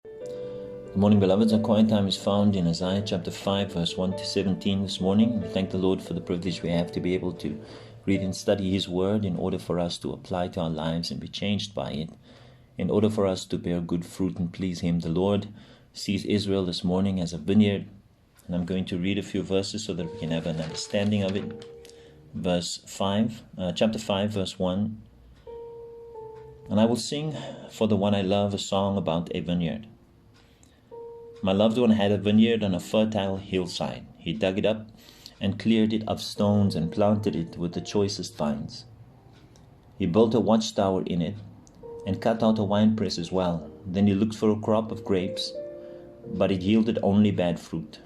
Good morning, beloveds. Our quiet time is found in Isaiah chapter 5, verse 1 to 17 this morning. We thank the Lord for the privilege we have to be able to read and study His Word in order for us to apply to our lives and be changed by it, in order for us to bear good fruit and please Him. The Lord sees Israel this morning as a vineyard, and I'm going to read a few verses so that we can have an understanding of it. Chapter 5, verse 1. And I will sing for the one I love a song about a vineyard. My loved one had a vineyard on a fertile hillside. He dug it up and cleared it of stones and planted it with the choicest vines. He built a watchtower in it and cut out a winepress as well. Then he looked for a crop of grapes, but it yielded only bad fruit.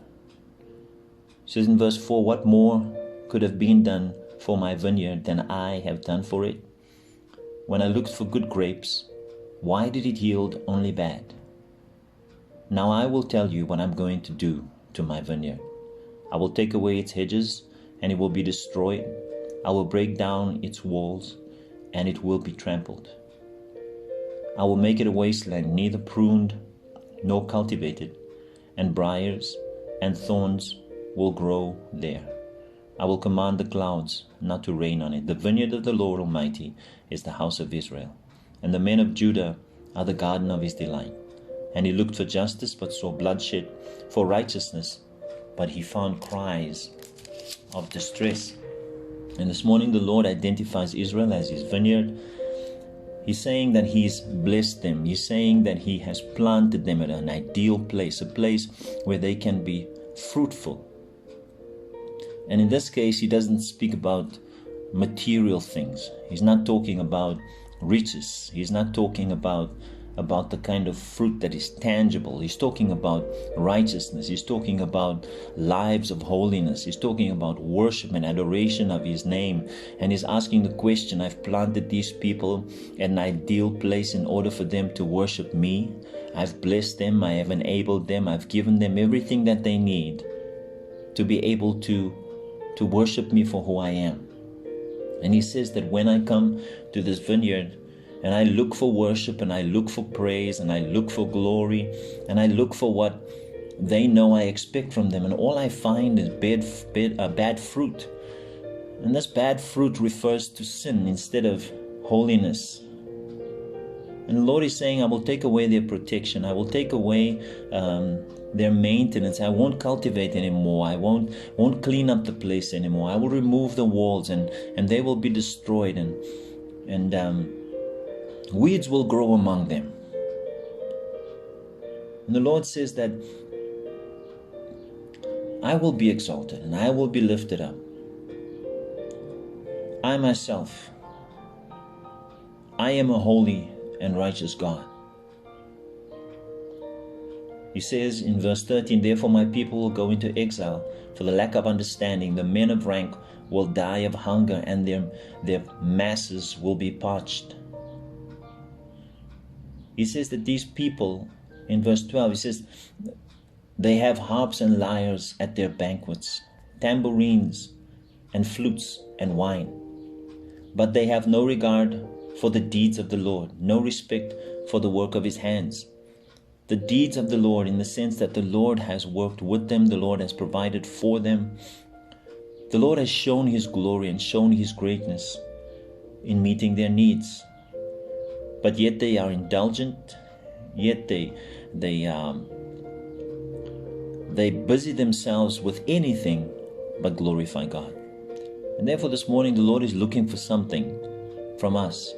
It says in verse 4, what more could have been done for my vineyard than I have done for it? When I looked for good grapes, why did it yield only bad? Now I will tell you what I'm going to do to my vineyard. I will take away its hedges, and it will be destroyed. I will break down its walls, and it will be trampled. I will make it a wasteland, neither pruned nor cultivated, and briars and thorns will grow there. I will command the clouds not to rain on it. The vineyard of the Lord Almighty is the house of Israel, and the men of Judah are the garden of His delight. And he looked for justice, but saw bloodshed, for righteousness, but he found cries of distress. And this morning the Lord identifies Israel as His vineyard. He's saying that He's blessed them. He's saying that He has planted them at an ideal place, a place where they can be fruitful. And in this case, He doesn't speak about material things. He's not talking about riches. He's not talking about the kind of fruit that is tangible. He's talking about righteousness. He's talking about lives of holiness. He's talking about worship and adoration of His name. And He's asking the question, I've planted these people at an ideal place in order for them to worship Me. I've blessed them. I have enabled them. I've given them everything that they need to be able to worship Me for who I am. And He says that when I come to this vineyard, and I look for worship, and I look for praise, and I look for glory, and I look for what they know I expect from them, and all I find is bad fruit. And this bad fruit refers to sin instead of holiness. And the Lord is saying, I will take away their protection. I will take away their maintenance. I won't cultivate anymore. I won't clean up the place anymore. I will remove the walls, and they will be destroyed, and weeds will grow among them. And the Lord says that I will be exalted and I will be lifted up. I myself, I am a holy and righteous God. He says in verse 13, therefore my people will go into exile for the lack of understanding. The men of rank will die of hunger, and their masses will be parched. He says that these people, in verse 12, he says, they have harps and lyres at their banquets, tambourines and flutes and wine. But they have no regard for the deeds of the Lord, no respect for the work of His hands. The deeds of the Lord, in the sense that the Lord has worked with them, the Lord has provided for them. The Lord has shown His glory and shown His greatness in meeting their needs. But yet they are indulgent, yet they busy themselves with anything but glorify God. And therefore this morning the Lord is looking for something from us.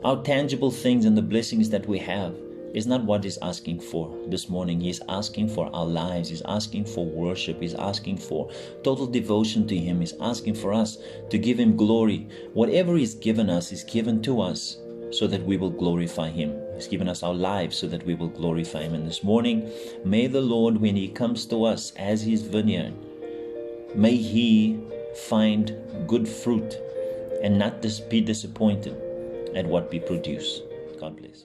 Our tangible things and the blessings that we have is not what He's asking for this morning. He's asking for our lives. He's asking for worship. He's asking for total devotion to Him. He's asking for us to give Him glory. Whatever He's given us is given to us so that we will glorify Him. He's given us our lives so that we will glorify Him. And this morning, may the Lord, when He comes to us as His vineyard, may He find good fruit and not be disappointed at what we produce. God bless.